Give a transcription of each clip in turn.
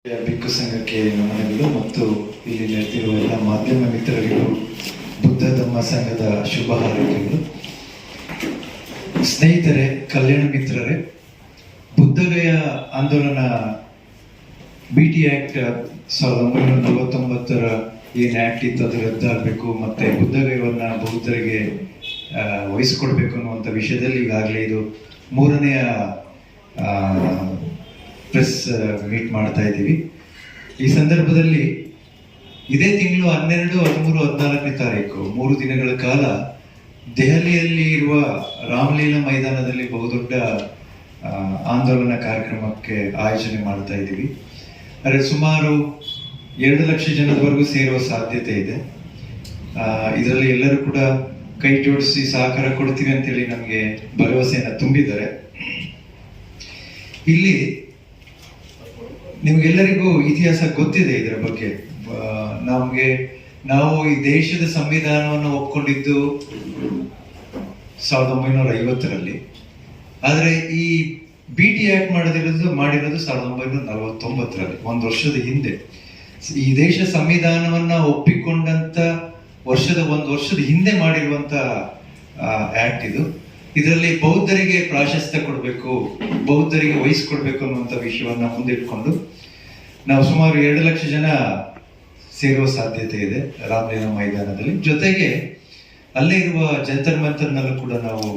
ಭಿಕ್ಕು ಸಂಘಕ್ಕೆ ನಮನಗಳು ಮತ್ತು ಇಲ್ಲಿ ನೆರೆದಿರುವ ಎಲ್ಲ ಮಾಧ್ಯಮ ಮಿತ್ರರಿಗೂ ಬುದ್ಧ ಧಮ್ಮ ಸಂಘದ ಶುಭ ಹಾರೈಕೆಗಳು. ಸ್ನೇಹಿತರೆ, ಕಲ್ಯಾಣ ಮಿತ್ರರೇ, ಬುದ್ಧಗಯ ಆಂದೋಲನ BT ಆಕ್ಟ್ 1949 ಏನು ಆಕ್ಟ್ ಇತ್ತು ಅದು ರದ್ದಾಗಬೇಕು ಮತ್ತೆ ಬುದ್ಧಗಯವನ್ನ ಬೌದ್ಧರಿಗೆ ವಹಿಸಿಕೊಡ್ಬೇಕು ಅನ್ನುವಂಥ ವಿಷಯದಲ್ಲಿ ಈಗಾಗಲೇ ಇದು 3ನೇ ಪ್ರೆಸ್ ಮೀಟ್ ಮಾಡ್ತಾ ಇದ್ದೀವಿ. ಈ ಸಂದರ್ಭದಲ್ಲಿ ಇದೇ ತಿಂಗಳು 12, 13, 14ನೇ ತಾರೀಕು 3 ದಿನಗಳ ಕಾಲ ದೆಹಲಿಯಲ್ಲಿ ಇರುವ ರಾಮಲೀಲಾ ಮೈದಾನದಲ್ಲಿ ಬಹುದೊಡ್ಡ ಆಂದೋಲನ ಕಾರ್ಯಕ್ರಮಕ್ಕೆ ಆಯೋಜನೆ ಮಾಡ್ತಾ ಇದ್ದೀವಿ. ಆದರೆ ಸುಮಾರು 2 ಲಕ್ಷ ಜನದವರೆಗೂ ಸೇರುವ ಸಾಧ್ಯತೆ ಇದೆ. ಇದರಲ್ಲಿ ಎಲ್ಲರೂ ಕೂಡ ಕೈ ಜೋಡಿಸಿ ಸಹಕಾರ ಕೊಡ್ತೀವಿ ಅಂತೇಳಿ ನಮಗೆ ಭರವಸೆಯನ್ನು ತುಂಬಿದ್ದಾರೆ. ಇಲ್ಲಿ ನಿಮ್ಗೆಲ್ಲರಿಗೂ ಇತಿಹಾಸ ಗೊತ್ತಿದೆ ಇದರ ಬಗ್ಗೆ. ನಾವು ಈ ದೇಶದ ಸಂವಿಧಾನವನ್ನು ಒಪ್ಕೊಂಡಿದ್ದು 1950ರಲ್ಲಿ. ಆದರೆ ಈ BT ಆಕ್ಟ್ ಮಾಡಿರೋದು 1949ರಲ್ಲಿ, 1 ವರ್ಷದ ಹಿಂದೆ. ಈ ದೇಶ ಸಂವಿಧಾನವನ್ನ ಒಪ್ಪಿಕೊಂಡಂತ 1 ವರ್ಷದ ಹಿಂದೆ ಮಾಡಿರುವಂತ ಆಕ್ಟ್ ಇದು. ಇದರಲ್ಲಿ ಬೌದ್ಧರಿಗೆ ಪ್ರಾಶಸ್ತ್ಯ ಕೊಡಬೇಕು, ಬೌದ್ಧರಿಗೆ ವಹಿಸ್ಕೊಡ್ಬೇಕು ಅನ್ನುವಂಥ ವಿಷಯವನ್ನ ಮುಂದಿಟ್ಕೊಂಡು ನಾವು ಸುಮಾರು 2 ಲಕ್ಷ ಜನ ಸೇರುವ ಸಾಧ್ಯತೆ ಇದೆ ರಾಮಲೀಲಾ ಮೈದಾನದಲ್ಲಿ. ಜೊತೆಗೆ ಅಲ್ಲೇ ಇರುವ ಜಂತರ್ ಮಂತರ್ನಲ್ಲೂ ಕೂಡ ನಾವು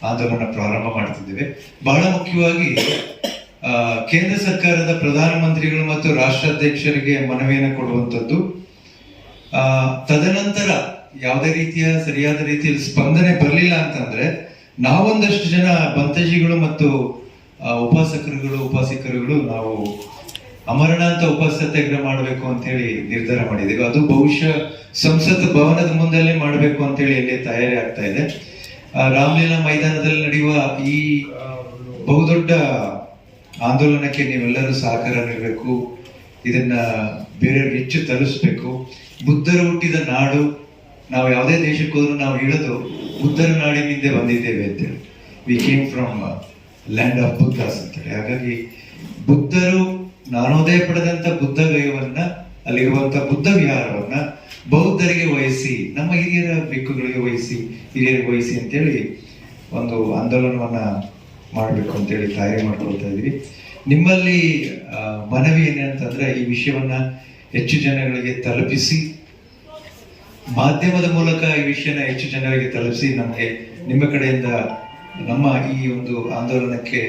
ಆಂದೋಲನ ಪ್ರಾರಂಭ ಮಾಡ್ತಿದ್ದೇವೆ. ಬಹಳ ಮುಖ್ಯವಾಗಿ ಕೇಂದ್ರ ಸರ್ಕಾರದ ಪ್ರಧಾನಮಂತ್ರಿಗಳು ಮತ್ತು ರಾಷ್ಟ್ರಾಧ್ಯಕ್ಷರಿಗೆ ಮನವಿಯನ್ನು ಕೊಡುವಂಥದ್ದು. ತದನಂತರ ಯಾವುದೇ ರೀತಿಯ ಸರಿಯಾದ ರೀತಿಯಲ್ಲಿ ಸ್ಪಂದನೆ ಬರಲಿಲ್ಲ ಅಂತಂದ್ರೆ ನಾವೊಂದಷ್ಟು ಜನ ಬಂತಜಿಗಳು ಮತ್ತು ಉಪಾಸಕರುಗಳು ನಾವು ಅಮರನಾಥ ಉಪವಾಸ ಸತ್ಯಾಗ್ರಹ ಮಾಡಬೇಕು ಅಂತ ಹೇಳಿ ನಿರ್ಧಾರ ಮಾಡಿದ್ದೀವಿ. ಅದು ಬಹುಶಃ ಸಂಸತ್ ಭವನದ ಮುಂದೆಲ್ಲೇ ಮಾಡಬೇಕು ಅಂತ ಹೇಳಿ ಅಲ್ಲಿ ತಯಾರಿ ಆಗ್ತಾ ಇದೆ. ರಾಮಲೀಲಾ ಮೈದಾನದಲ್ಲಿ ನಡೆಯುವ ಈ ಬಹುದೊಡ್ಡ ಆಂದೋಲನಕ್ಕೆ ನೀವೆಲ್ಲರೂ ಸಹಕಾರ ನೀಡಬೇಕು. ಇದನ್ನ ಬೇರೆಯವ್ರಿಗೆ ಹೆಚ್ಚು ತಲುಪಿಸ್ಬೇಕು. ಬುದ್ಧರು ಹುಟ್ಟಿದ ನಾಡು, ನಾವು ಯಾವುದೇ ದೇಶಕ್ಕೆ ಹೋದ್ರೂ ನಾವು ಹೇಳೋದು ಬುದ್ಧರ ನಾಡಿನಿಂದ ಬಂದಿದ್ದೇವೆ ಅಂತೇಳಿ. We came from land of Buddhas ಅಂತೇಳಿ. ಹಾಗಾಗಿ ಬುದ್ಧರು ಜ್ಞಾನೋದಯ ಪಡೆದಂತ ಬುದ್ಧಗಯವನ್ನ, ಅಲ್ಲಿರುವಂತ ಬುದ್ಧ ವಿಹಾರವನ್ನ ಬೌದ್ಧರಿಗೆ ವಹಿಸಿ, ನಮ್ಮ ಹಿರಿಯರ ಭಿಕ್ಕುಗಳಿಗೆ ಹಿರಿಯರಿಗೆ ವಹಿಸಿ ಅಂತೇಳಿ ಒಂದು ಆಂದೋಲನವನ್ನ ಮಾಡಬೇಕು ಅಂತೇಳಿ ತಯಾರಿ ಮಾಡ್ಕೊಳ್ತಾ ಇದ್ವಿ. ನಿಮ್ಮಲ್ಲಿ ಮನವಿ ಏನಂತಂದ್ರೆ ಈ ವಿಷಯವನ್ನ ಹೆಚ್ಚು ಜನಗಳಿಗೆ ತಲುಪಿಸಿ, ಮಾಧ್ಯಮದ ಮೂಲಕ ಈ ವಿಷಯನ ಹೆಚ್ಚು ಜನರಿಗೆ ತಲುಪಿಸಿ ನಮಗೆ ನಿಮ್ಮ ಕಡೆಯಿಂದ ನಮ್ಮ ಈ ಒಂದು ಆಂದೋಲನಕ್ಕೆ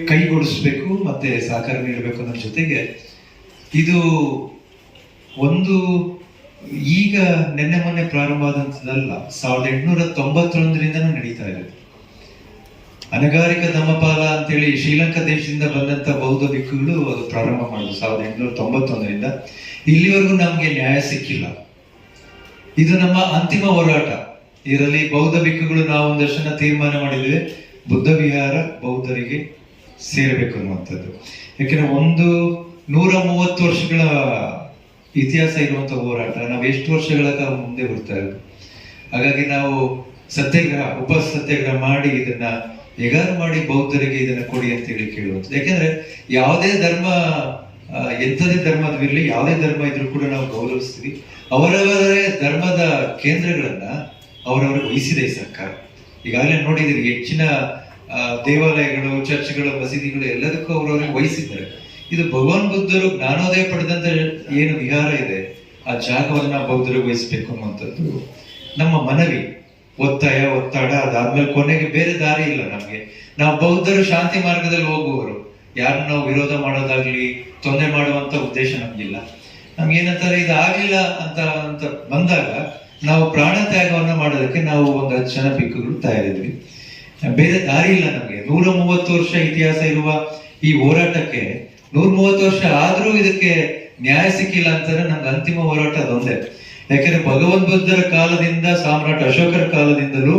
ಕೈಗೂಡಿಸ್ಬೇಕು ಮತ್ತೆ ಸಹಕಾರ ನೀಡಬೇಕು ಅನ್ನೋ ಜೊತೆಗೆ ಇದು ಒಂದು ಈಗ ನಿನ್ನೆ ಮೊನ್ನೆ ಪ್ರಾರಂಭ ಆದಂಥದ್ದಲ್ಲ, 1891ರಿಂದನೂ ನಡೀತಾ ಇದೆ. ಅನಗಾರಿಕ ಧಮ್ಮಪಾಲ ಅಂತೇಳಿ ಶ್ರೀಲಂಕಾ ದೇಶದಿಂದ ಬಂದಂತ ಬೌದ್ಧ ಭಿಕ್ಕುಗಳು ಅದು ಪ್ರಾರಂಭ ಮಾಡಿದ್ರು 1891ರಿಂದ. ಇಲ್ಲಿವರೆಗೂ ನಮ್ಗೆ ನ್ಯಾಯ ಸಿಕ್ಕಿಲ್ಲ. ಇದು ನಮ್ಮ ಅಂತಿಮ ಹೋರಾಟ. ಇದರಲ್ಲಿ ಬೌದ್ಧ ಭಿಕ್ಕುಗಳು ನಾವು ಒಂದಷ್ಟು ತೀರ್ಮಾನ ಮಾಡಿದ್ದೇವೆ, ಬುದ್ಧ ವಿಹಾರ ಬೌದ್ಧರಿಗೆ ಸೇರಬೇಕು ಅನ್ನುವಂಥದ್ದು. ಯಾಕೆಂದ್ರೆ 130 ವರ್ಷಗಳ ಇತಿಹಾಸ ಇರುವಂತ ಹೋರಾಟ. ನಾವು ಎಷ್ಟು ವರ್ಷಗಳ ಕಾಲ ಮುಂದೆ ಬರ್ತಾ ಇರೋದು. ಹಾಗಾಗಿ ನಾವು ಉಪವಾಸ ಸತ್ಯಾಗ್ರಹ ಮಾಡಿ ಇದನ್ನ ಹೇಗಾರು ಮಾಡಿ ಬೌದ್ಧರಿಗೆ ಇದನ್ನ ಕೊಡಿ ಅಂತ ಹೇಳಿ ಕೇಳುವಂಥದ್ದು. ಯಾಕೆಂದ್ರೆ ಯಾವುದೇ ಧರ್ಮ, ಎಂಥದೇ ಧರ್ಮವಿರಲಿ, ಯಾವುದೇ ಧರ್ಮ ಇದ್ರೂ ಕೂಡ ನಾವು ಗೌರವಿಸ್ತೀವಿ. ಅವರವರೇ ಧರ್ಮದ ಕೇಂದ್ರಗಳನ್ನ ಅವರವರಿಗೆ ವಹಿಸಿದೆ ಈ ಸರ್ಕಾರ. ಈಗಾಗಲೇ ನೋಡಿದಿರಿ, ಹೆಚ್ಚಿನ ದೇವಾಲಯಗಳು, ಚರ್ಚ್ಗಳು, ಮಸೀದಿಗಳು ಎಲ್ಲದಕ್ಕೂ ಅವರವರಿಗೆ ವಹಿಸಿದ್ದಾರೆ. ಇದು ಭಗವಾನ್ ಬುದ್ಧರು ಜ್ಞಾನೋದಯ ಪಡೆದಂತ ಏನು ವಿಹಾರ ಇದೆ, ಆ ಜಾಗವನ್ನ ಬೌದ್ಧರಿಗೆ ವಹಿಸ್ಬೇಕು ಅನ್ನುವಂಥದ್ದು ನಮ್ಮ ಮನವಿ, ಒತ್ತಾಡ. ಅದಾದ್ಮೇಲೆ ಕೊನೆಗೆ ಬೇರೆ ದಾರಿ ಇಲ್ಲ ನಮ್ಗೆ. ನಾವು ಬೌದ್ಧರು ಶಾಂತಿ ಮಾರ್ಗದಲ್ಲಿ ಹೋಗುವವರು, ಯಾರನ್ನ ನಾವು ವಿರೋಧ ಮಾಡೋದಾಗ್ಲಿ ತೊಂದರೆ ಮಾಡುವಂತ ಉದ್ದೇಶ ನಮ್ಗಿಲ್ಲ. ನಮ್ಗೇನಂತಾರೆ, ಇದು ಆಗ್ಲಿಲ್ಲ ಅಂತ ಬಂದಾಗ ನಾವು ಪ್ರಾಣ ತ್ಯಾಗವನ್ನ ಮಾಡೋದಕ್ಕೆ ನಾವು 10 ಜನ ಭಿಕ್ಕುಗಳು ತಯಾರಿದ್ವಿ. ಬೇರೆ ದಾರಿ ಇಲ್ಲ ನಮ್ಗೆ. 130 ವರ್ಷ ಇತಿಹಾಸ ಇರುವ ಈ ಹೋರಾಟಕ್ಕೆ 130 ವರ್ಷ ಆದ್ರೂ ಇದಕ್ಕೆ ನ್ಯಾಯ ಸಿಕ್ಕಿಲ್ಲ ಅಂತಾರೆ. ನಮ್ಗೆ ಅಂತಿಮ ಹೋರಾಟ ಅದೊಂದೇ. ಯಾಕಂದ್ರೆ ಭಗವಂತ ಬುದ್ಧರ ಕಾಲದಿಂದ, ಸಾಮ್ರಾಟ್ ಅಶೋಕರ ಕಾಲದಿಂದಲೂ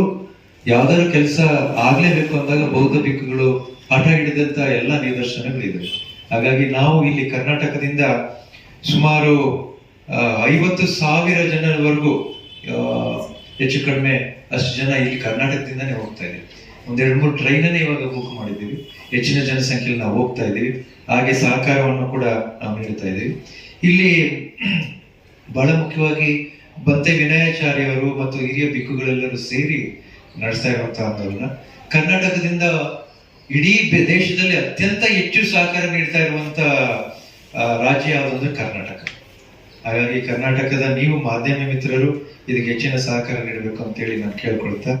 ಯಾವ್ದಾದ್ರು ಕೆಲಸ ಆಗ್ಲೇಬೇಕು ಅಂದಾಗ ಬೌದ್ಧ ಭಿಕ್ಕುಗಳು ಹಠ ಹಿಡಿದಂತ ಎಲ್ಲ ನಿದರ್ಶನಗಳಿದೆ. ಹಾಗಾಗಿ ನಾವು ಇಲ್ಲಿ ಕರ್ನಾಟಕದಿಂದ ಸುಮಾರು 50,000 ಜನರವರೆಗೂ ಹೆಚ್ಚು ಕಡಿಮೆ ಅಷ್ಟು ಜನ ಇಲ್ಲಿ ಕರ್ನಾಟಕದಿಂದಾನೇ ಹೋಗ್ತಾ ಇದೆ. ಒಂದೆರಡು ಮೂರು ಟ್ರೈನನ್ನೇ ಇವಾಗ ಬುಕ್ ಮಾಡಿದ್ದೀವಿ. ಹೆಚ್ಚಿನ ಜನಸಂಖ್ಯೆಯಲ್ಲಿ ನಾವು ಹೋಗ್ತಾ ಇದ್ದೀವಿ. ಹಾಗೆ ಸಹಕಾರವನ್ನು ಕೂಡ ನಾವು ನೀಡ್ತಾ ಇದ್ದೀವಿ. ಇಲ್ಲಿ ಬಹಳ ಮುಖ್ಯವಾಗಿ ಬಂತೆ ವಿನಯಾಚಾರ್ಯ ಅವರು ಮತ್ತು ಹಿರಿಯ ಬಿಕ್ಕುಗಳೆಲ್ಲರೂ ಸೇರಿ ನಡೆಸ್ತಾ ಇರುವಂತಹ ಆಂದೋಲನ. ಕರ್ನಾಟಕದಿಂದ ಇಡೀ ದೇಶದಲ್ಲಿ ಅತ್ಯಂತ ಹೆಚ್ಚು ಸಹಕಾರ ನೀಡ್ತಾ ಇರುವಂತ ರಾಜ್ಯ ಯಾವುದಂದ್ರೆ ಕರ್ನಾಟಕ. ಹಾಗಾಗಿ ಕರ್ನಾಟಕದ ನೀವು ಮಾಧ್ಯಮ ಮಿತ್ರರು ಇದಕ್ಕೆ ಹೆಚ್ಚಿನ ಸಹಕಾರ ನೀಡಬೇಕು ಅಂತೇಳಿ ನಾನು ಕೇಳ್ಕೊಳ್ತಾ